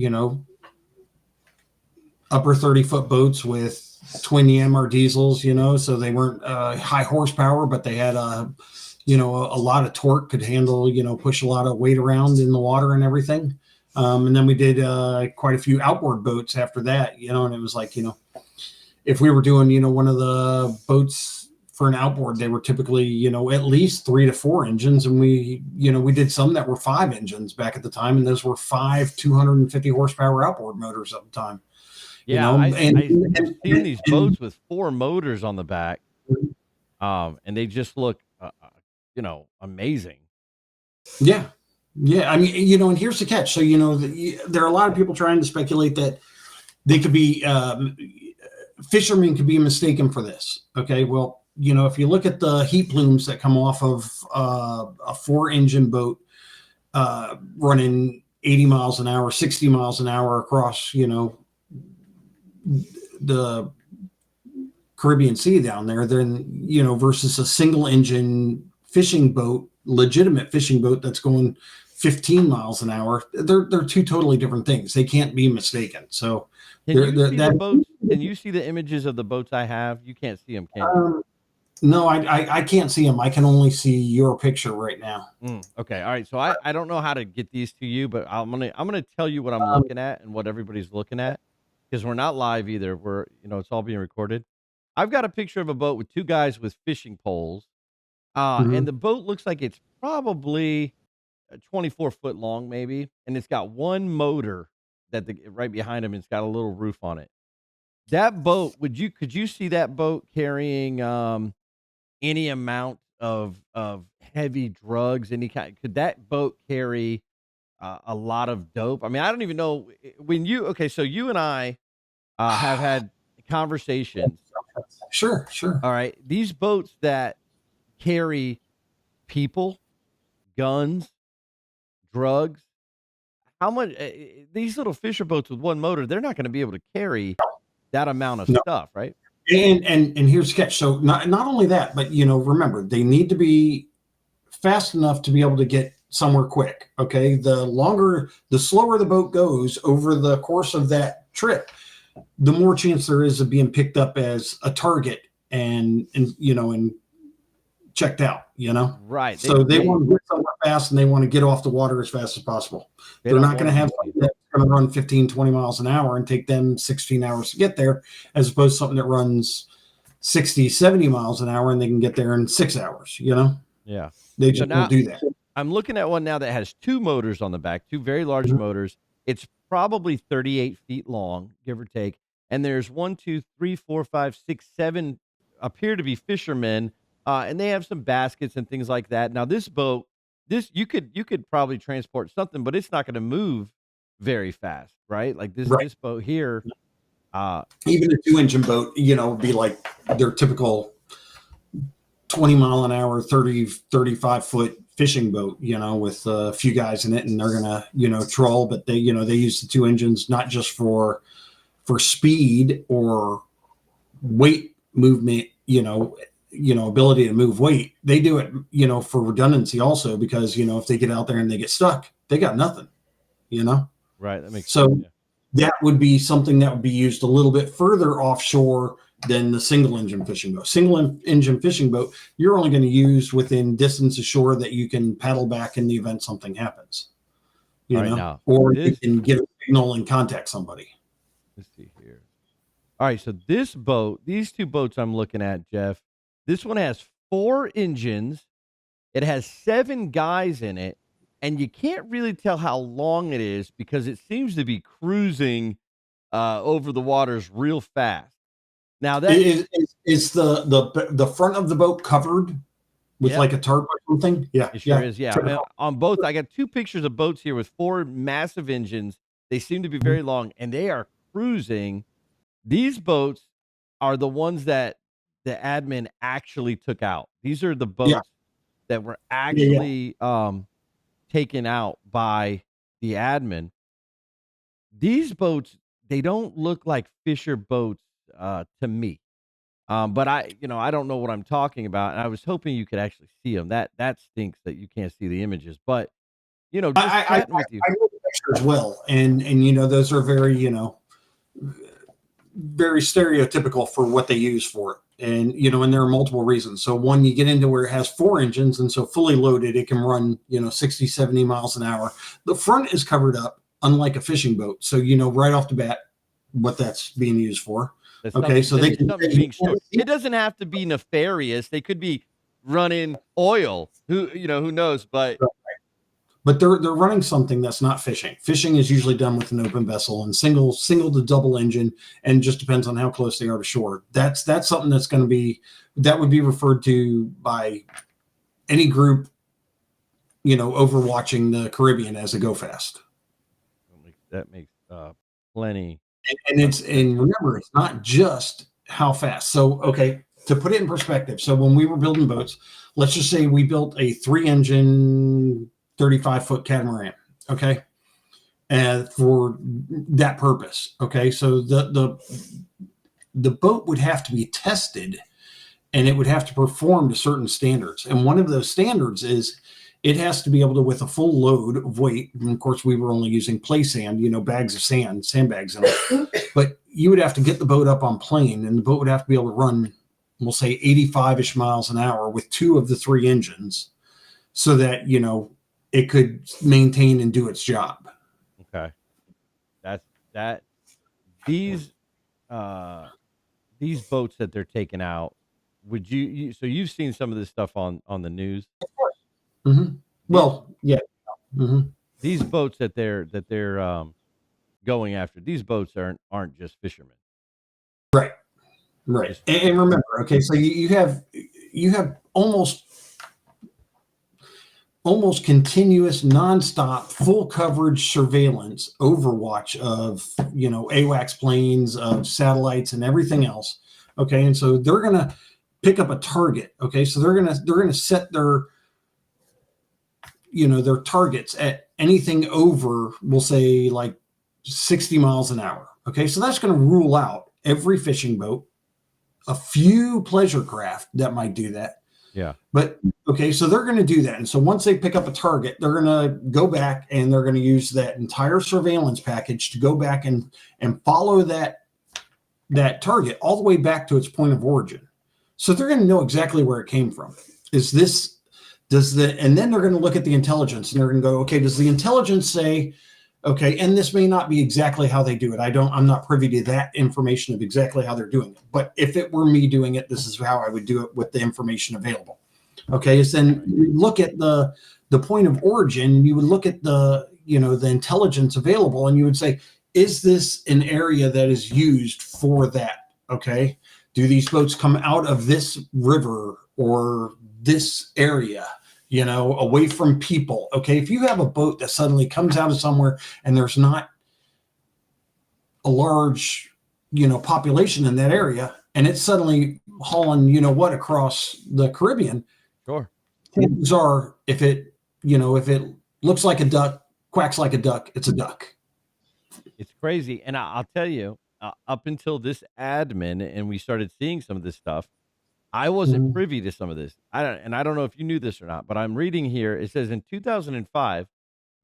Speaker 2: upper 30-foot boats with twin Yammer diesels, so they weren't high horsepower, but they had a lot of torque, could handle, push a lot of weight around in the water and everything. And then we did quite a few outboard boats after that, and it was like, if we were doing, one of the boats for an outboard, they were typically, at least 3 to 4 engines. And we did some that were 5 engines back at the time. And those were 5 250 horsepower outboard motors at the time.
Speaker 1: Yeah, I've seen these boats with 4 motors on the back, and they just look, amazing.
Speaker 2: Yeah. Yeah. I mean, and here's the catch. So, there are a lot of people trying to speculate that they could be, fishermen could be mistaken for this. Okay. Well, if you look at the heat plumes that come off of a 4-engine boat running 80 miles an hour, 60 miles an hour across, the Caribbean Sea down there, then, versus a single engine fishing boat, legitimate fishing boat that's going 15 miles an hour, they're 2 totally different things. They can't be mistaken. So
Speaker 1: Can you see the boats? Can you see the images of the boats I have? You can't see them, can you?
Speaker 2: No, I can't see them. I can only see your picture right now.
Speaker 1: Okay, all right. So I don't know how to get these to you, but I'm gonna tell you what I'm looking at and what everybody's looking at, because we're not live either. We're it's all being recorded. I've got a picture of a boat with 2 guys with fishing poles, and the boat looks like it's probably 24 foot long, maybe, and it's got 1 motor right behind him. And it's got a little roof on it. That boat, could you see that boat carrying any amount of heavy drugs? Any kind? Could that boat carry a lot of dope? I mean, I don't even know when you. Okay, so you and I have had conversations.
Speaker 2: Sure, sure.
Speaker 1: All right, these boats that carry people, guns, drugs. How much these little fisher boats with one motor, they're not going to be able to carry that amount of
Speaker 2: No.
Speaker 1: stuff, right?
Speaker 2: And here's the catch. So not only that, but remember, they need to be fast enough to be able to get somewhere quick. Okay. The slower the boat goes over the course of that trip, the more chance there is of being picked up as a target and checked out,
Speaker 1: Right.
Speaker 2: So they want to get somewhere fast and they want to get off the water as fast as possible. They're not going to have something that's going to run 15, 20 miles an hour and take them 16 hours to get there, as opposed to something that runs 60, 70 miles an hour and they can get there in 6 hours,
Speaker 1: Yeah.
Speaker 2: They just won't do that.
Speaker 1: I'm looking at one now that has 2 motors on the back, 2 very large motors. It's probably 38 feet long, give or take. And there's 1, 2, 3, 4, 5, 6, 7 appear to be fishermen, and they have some baskets and things like that. Now, this boat, you could probably transport something, but it's not going to move very fast, right? Like this boat here.
Speaker 2: Even a 2-engine boat, would be like their typical 20 mile an hour, 30, 35 foot fishing boat, with a few guys in it, and they're gonna, troll, but they use the 2 engines not just for speed or weight movement, ability to move weight. They do it, for redundancy also, because if they get out there and they get stuck, they got nothing,
Speaker 1: Right. That makes
Speaker 2: so.
Speaker 1: sense, yeah.
Speaker 2: That would be something that would be used a little bit further offshore than the single engine fishing boat. Single engine fishing boat, you're only going to use within distance ashore that you can paddle back in the event something happens, or you can get a signal and contact somebody.
Speaker 1: Let's see here. All right. So these 2 boats I'm looking at, Jeff, this one has 4 engines. It has 7 guys in it. And you can't really tell how long it is because it seems to be cruising over the waters real fast. Now that
Speaker 2: is the front of the boat covered with like a tarp or something? Yeah,
Speaker 1: it sure is. Yeah, on both, I got 2 pictures of boats here with 4 massive engines. They seem to be very long, and they are cruising. These boats are the ones that the admin actually took out. These are the boats that were actually taken out by the admin. These boats, they don't look like fisher boats to me. But I don't know what I'm talking about. And I was hoping you could actually see them. That stinks that you can't see the images. But just chatting with you.
Speaker 2: I know the picture as well, and those are very very stereotypical for what they use for it. And, and there are multiple reasons. So one, you get into where it has 4 engines, and so fully loaded, it can run, 60, 70 miles an hour. The front is covered up, unlike a fishing boat. So, right off the bat, what that's being used for. Okay. So they can,
Speaker 1: it doesn't have to be nefarious. They could be running oil, who knows,
Speaker 2: but they're running something that's not fishing. Fishing is usually done with an open vessel and single to double engine, and just depends on how close they are to shore. That's something that would be referred to by any group, overwatching the Caribbean as a go fast.
Speaker 1: That makes plenty.
Speaker 2: And remember, it's not just how fast. So, okay, to put it in perspective. So when we were building boats, let's just say we built a 3-engine 35-foot catamaran, okay, and for that purpose, okay. So the boat would have to be tested, and it would have to perform to certain standards. And one of those standards is it has to be able to, with a full load of weight. And of course, we were only using play sand, bags of sandbags in it. But you would have to get the boat up on plane, and the boat would have to be able to run, we'll say 85-ish miles an hour with 2 of the 3 engines, so that it could maintain and do its job.
Speaker 1: Okay. These boats that they're taking out, would so you've seen some of this stuff on the news?
Speaker 2: Of course. Mm-hmm. Well, yeah. Mm-hmm.
Speaker 1: These boats that they're going after, these boats aren't just fishermen.
Speaker 2: Right. And remember, okay, so you have almost continuous, nonstop, full coverage surveillance, overwatch of, AWACS planes, of satellites and everything else. Okay. And so they're going to, pick up a target, okay, so they're gonna set their, their targets at anything over, we'll say like 60 miles an hour. Okay, so that's going to rule out every fishing boat, a few pleasure craft that might do that.
Speaker 1: Yeah.
Speaker 2: But okay, so they're going to do that. And so once they pick up a target, they're going to go back and they're going to use that entire surveillance package to go back and follow that target all the way back to its point of origin. So they're going to know exactly where it came from. And then they're going to look at the intelligence and they're going to go, okay, does the intelligence say, okay, and this may not be exactly how they do it. I'm not privy to that information of exactly how they're doing it. But if it were me doing it, this is how I would do it with the information available. Okay, is then you look at the point of origin, you would look at the intelligence available, and you would say, is this an area that is used for that? Okay, do these boats come out of this river or this area, away from people? Okay, if you have a boat that suddenly comes out of somewhere and there's not a large, population in that area, and it's suddenly hauling, across the Caribbean,
Speaker 1: Sure.
Speaker 2: chances are, if it looks like a duck, quacks like a duck, it's a duck.
Speaker 1: It's crazy. And I'll tell you, up until this admin and we started seeing some of this stuff, I wasn't privy to some of this. I don't know if you knew this or not, but I'm reading here. It says in 2005,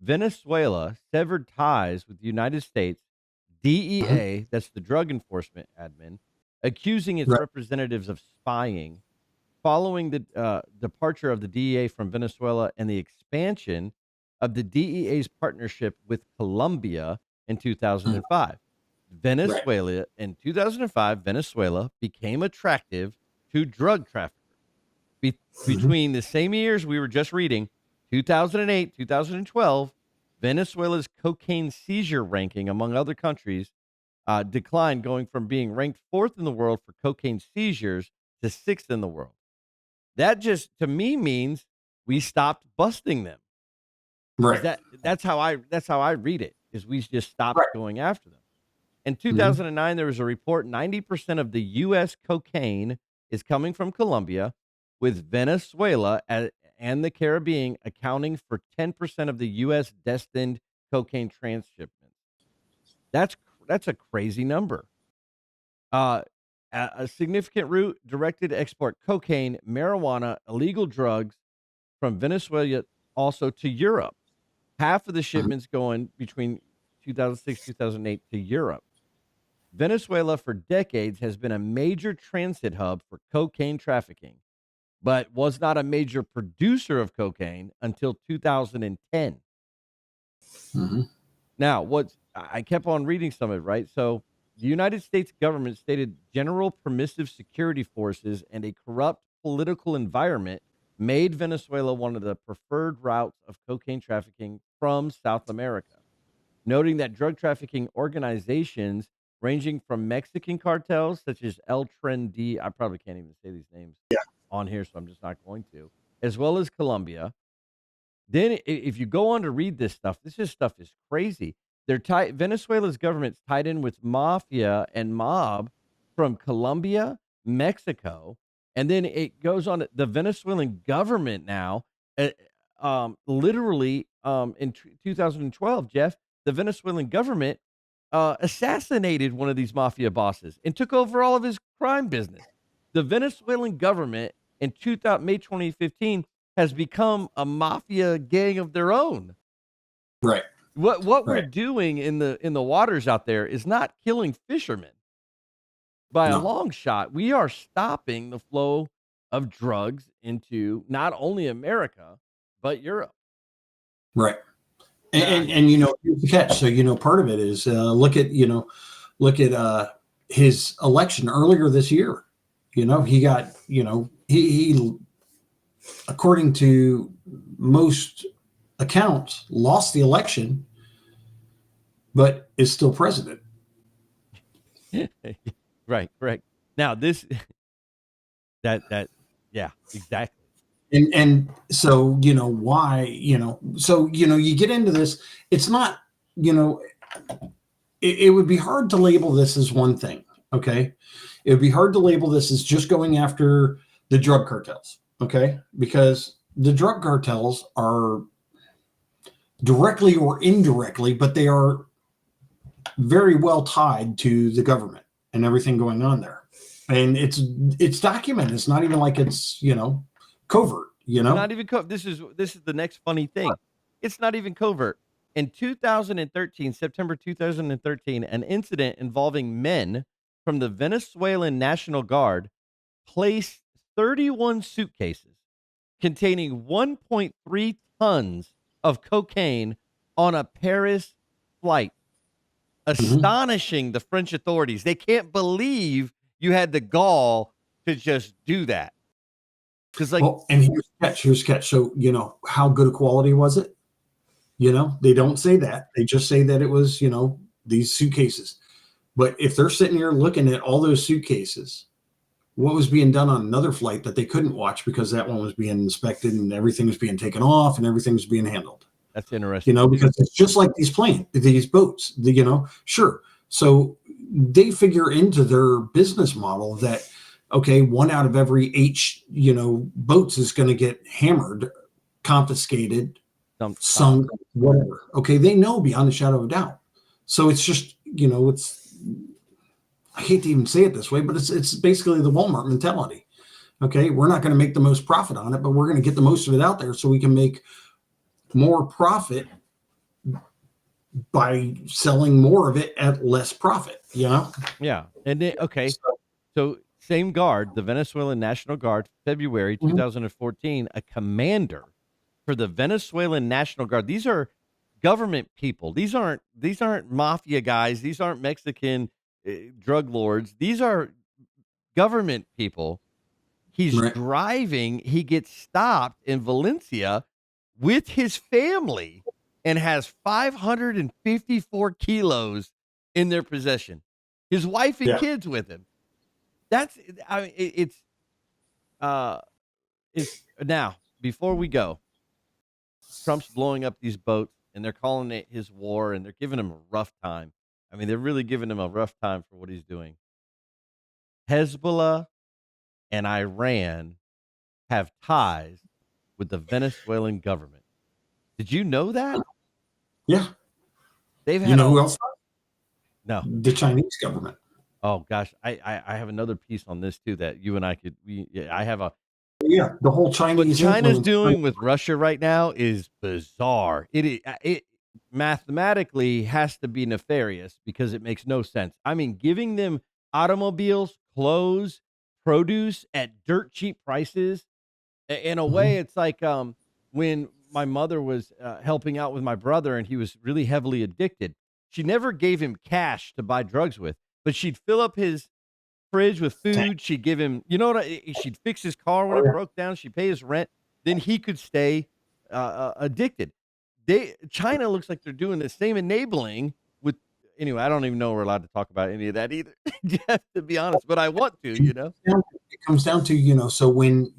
Speaker 1: Venezuela severed ties with the United States DEA, that's the Drug Enforcement Admin, accusing its representatives of spying. Following the departure of the DEA from Venezuela and the expansion of the DEA's partnership with Colombia in 2005. Venezuela, in 2005, Venezuela became attractive to drug traffickers. Between the same years we were just reading, 2008, 2012, Venezuela's cocaine seizure ranking, among other countries, declined, going from being ranked 4th in the world for cocaine seizures to 6th in the world. That just, to me, means we stopped busting them.
Speaker 2: Right.
Speaker 1: That's how I read it, is we just stopped going after them. In 2009, there was a report 90% of the U.S. cocaine is coming from Colombia, with Venezuela and the Caribbean accounting for 10% of the U.S. destined cocaine transshipments. That's a crazy number. A significant route directed to export cocaine, marijuana, illegal drugs from Venezuela also to Europe. Half of the shipments going between 2006 2008 to Europe. Venezuela for decades has been a major transit hub for cocaine trafficking, but was not a major producer of cocaine until 2010. Now, I kept on reading some of it, right? So the United States government stated general permissive security forces and a corrupt political environment made Venezuela one of the preferred routes of cocaine trafficking from South America, noting that drug trafficking organizations ranging from Mexican cartels such as El Tren D, I probably can't even say these names on here, so I'm just not going to, as well as Colombia. Then if you go on to read this stuff is crazy. They're tied. Venezuela's government's tied in with mafia and mob from Colombia, Mexico, and then it goes on. The Venezuelan government now, literally, in 2012, Jeff, the Venezuelan government assassinated one of these mafia bosses and took over all of his crime business. The Venezuelan government in May 2015 has become a mafia gang of their own.
Speaker 2: Right.
Speaker 1: What we're doing in the waters out there is not killing fishermen by a long shot. We are stopping the flow of drugs into not only America but Europe.
Speaker 2: Right. And here's the catch. So part of it is look at his election earlier this year. He got he according to most accounts lost the election, but is still president.
Speaker 1: Right, correct. Now this yeah, exactly.
Speaker 2: And so why you get into this. It's not it would be hard to label this as one thing. Okay, it would be hard to label this as just going after the drug cartels. Okay, because the drug cartels are directly or indirectly, but they are very well tied to the government and everything going on there. And it's documented. It's not even like it's, covert,
Speaker 1: It's not even this is the next funny thing. It's not even covert. In 2013, September 2013, an incident involving men from the Venezuelan National Guard placed 31 suitcases containing 1.3 tons of cocaine on a Paris flight,
Speaker 2: Mhm.
Speaker 1: astonishing the French authorities. They can't believe you had the gall to just do that. Because, like,
Speaker 2: Well, and here's the catch. Here's the catch. So, how good a quality was it? They don't say that. They just say that it was, these suitcases. But if they're sitting here looking at all those suitcases, what was being done on another flight that they couldn't watch because that one was being inspected and everything was being taken off and everything was being handled?
Speaker 1: that's interesting too.
Speaker 2: Because it's just like these boats, sure. So they figure into their business model that, okay, one out of every eight, boats is going to get hammered, confiscated,
Speaker 1: Some
Speaker 2: sunk, whatever. Okay. They know beyond a shadow of a doubt. So it's just, I hate to even say it this way, but it's basically the Walmart mentality. Okay. We're not going to make the most profit on it, but we're going to get the most of it out there so we can make more profit by selling more of it at less profit,
Speaker 1: Yeah. And then, okay. So, same guard, the Venezuelan National Guard, February
Speaker 2: Mhm.
Speaker 1: 2014, a commander for the Venezuelan National Guard. These are government people. These aren't mafia guys. These aren't Mexican drug lords. These are government people. He's
Speaker 2: Right.
Speaker 1: driving. He gets stopped in Valencia with his family and has 554 kilos in their possession. His wife and
Speaker 2: Yeah.
Speaker 1: kids with him. That's I mean, uh it's now before we go, Trump's blowing up these boats and they're calling it his war and they're giving him a rough time. I mean, they're really giving him a rough time for what he's doing. Hezbollah and Iran have ties with the Venezuelan government. Did you know that?
Speaker 2: Yeah.
Speaker 1: They've
Speaker 2: You
Speaker 1: had
Speaker 2: know
Speaker 1: a
Speaker 2: who else?
Speaker 1: no.
Speaker 2: The Chinese government.
Speaker 1: Oh gosh, I have another piece on this too that you and I could I have a
Speaker 2: Yeah. The whole
Speaker 1: what
Speaker 2: Chinese
Speaker 1: China's
Speaker 2: influence.
Speaker 1: doing with Russia right now is bizarre. It mathematically has to be nefarious because it makes no sense. I mean, giving them automobiles, clothes, produce at dirt cheap prices. In a way,
Speaker 2: Mhm.
Speaker 1: it's like when my mother was helping out with my brother and he was really heavily addicted. She never gave him cash to buy drugs with, but she'd fill up his fridge with food. She'd give him, she'd fix his car when
Speaker 2: Oh,
Speaker 1: it
Speaker 2: yeah.
Speaker 1: broke down. She'd pay his rent. Then he could stay addicted. China looks like they're doing the same enabling with. Anyway, I don't even know we're allowed to talk about any of that either, Jeff, to be honest. But I want to,
Speaker 2: It comes down to, so when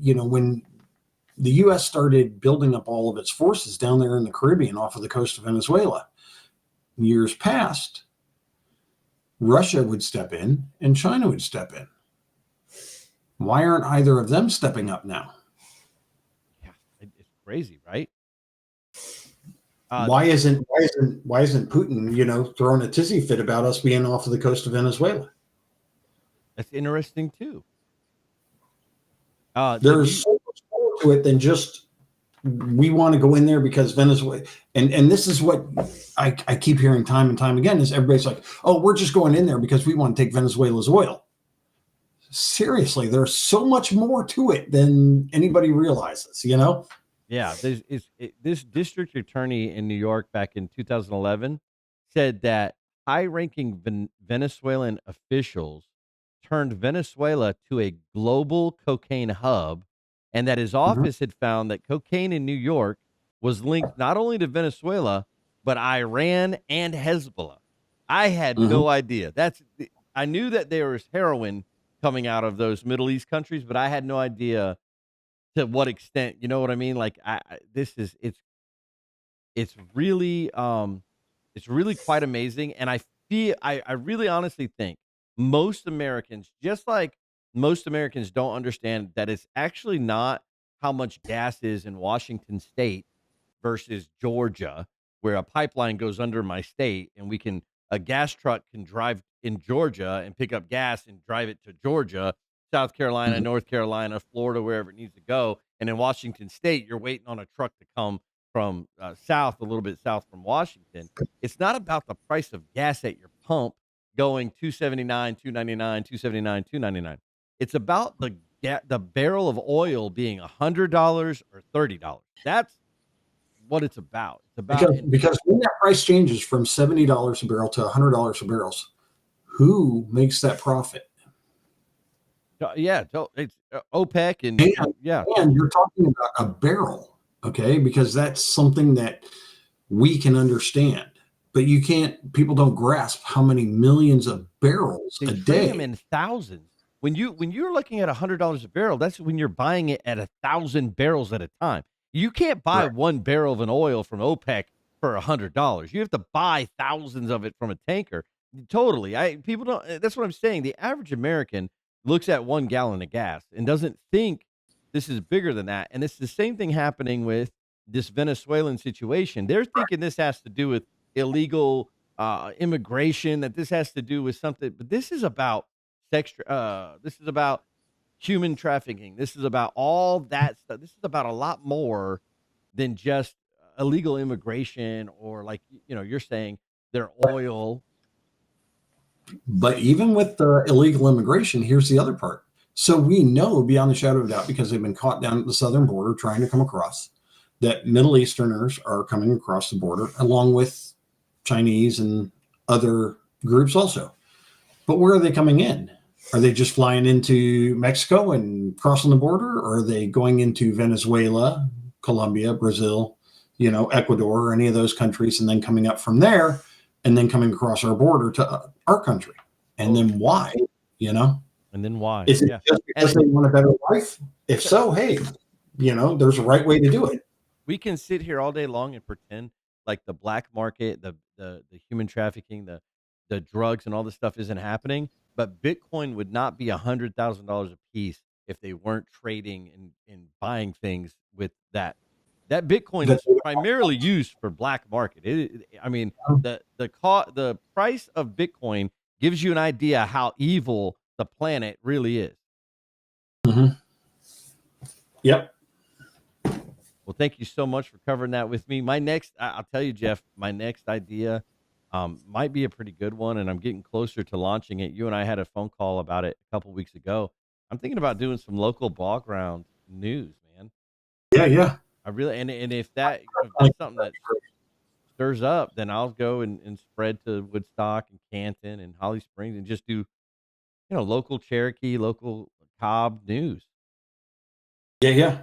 Speaker 2: the U.S. started building up all of its forces down there in the Caribbean off of the coast of Venezuela, years past, Russia would step in and China would step in. Why aren't either of them stepping up now?
Speaker 1: Yeah, it's crazy, right? Uh,
Speaker 2: Why isn't Putin, throwing a tizzy fit about us being off of the coast of Venezuela?
Speaker 1: that's interesting too. Did
Speaker 2: There's
Speaker 1: you?
Speaker 2: so much more to it than just we want to go in there because Venezuela, and this is what I keep hearing time and time again is everybody's like, oh, we're just going in there because we want to take Venezuela's oil. Seriously, there's so much more to it than anybody realizes.
Speaker 1: Yeah, this district attorney in New York back in 2011 said that high-ranking Venezuelan officials turned Venezuela to a global cocaine hub, and that his
Speaker 2: Mhm.
Speaker 1: office had found that cocaine in New York was linked not only to Venezuela but Iran and Hezbollah. I had
Speaker 2: Mhm.
Speaker 1: no idea. I knew that there was heroin coming out of those Middle East countries, but I had no idea to what extent, you know what I mean? Like this is it's really quite amazing and I really honestly think most Americans just like most Americans don't understand that it's actually not how much gas is in Washington state versus Georgia, where a pipeline goes under my state and a gas truck can drive in Georgia and pick up gas and drive it to Georgia, South Carolina,
Speaker 2: Mhm.
Speaker 1: North Carolina, Florida, wherever it needs to go. And in Washington state, you're waiting on a truck to come from south, a little bit south from Washington. It's not about the price of gas at your pump going 279, 299, 279, 299. It's about the barrel of oil being $100 or $30. That's what it's about. It's about
Speaker 2: Because when that price changes from $70 a barrel to $100 a barrel, who makes that profit?
Speaker 1: yeah, it's OPEC and
Speaker 2: And
Speaker 1: yeah,
Speaker 2: and you're talking about a barrel, okay? Because that's something that we can understand, but you can't. People don't grasp how many millions of barrels
Speaker 1: they
Speaker 2: a
Speaker 1: trade them
Speaker 2: day.
Speaker 1: in thousands. When you're looking at $100 a barrel, that's when you're buying it at 1,000 barrels at a time. You can't buy
Speaker 2: Right.
Speaker 1: one barrel of an oil from OPEC for $100. You have to buy thousands of it from a tanker. Totally. I people don't. That's what I'm saying. The average American looks at 1 gallon of gas and doesn't think this is bigger than that. And it's the same thing happening with this Venezuelan situation. They're thinking this has to do with illegal immigration, that this has to do with something, but this is about this is about human trafficking. This is about all that stuff. This is about a lot more than just illegal immigration or like you're saying their oil.
Speaker 2: But even with the illegal immigration, here's the other part. So we know beyond the shadow of a doubt, because they've been caught down at the southern border trying to come across, that Middle Easterners are coming across the border, along with Chinese and other groups also. But where are they coming in? Are they just flying into Mexico and crossing the border? Or are they going into Venezuela, Colombia, Brazil, Ecuador, or any of those countries, and then coming up from there and then coming across our border to our country? And
Speaker 1: Totally.
Speaker 2: then why? You know,
Speaker 1: And then why?
Speaker 2: is it
Speaker 1: Yeah.
Speaker 2: just because
Speaker 1: And
Speaker 2: they want a better life? If so, hey, there's a right way to do it.
Speaker 1: we can sit here all day long and pretend like the black market, the human trafficking, the drugs and all this stuff isn't happening. But Bitcoin would not be $100,000 a piece if they weren't trading and buying things with that. That Bitcoin
Speaker 2: That
Speaker 1: is primarily used for black market. I mean, the price of Bitcoin gives you an idea how evil the planet really is.
Speaker 2: Mhm. Yep.
Speaker 1: Well, thank you so much for covering that with me. I'll tell you, Jeff, my next idea might be a pretty good one, and I'm getting closer to launching it. You and I had a phone call about it a couple weeks ago. I'm thinking about doing some local ball ground news, man.
Speaker 2: Yeah, yeah.
Speaker 1: I really and if that's something that stirs up, then I'll go and spread to Woodstock and Canton and Holly Springs and just do local Cherokee, local Cobb news.
Speaker 2: Yeah, yeah.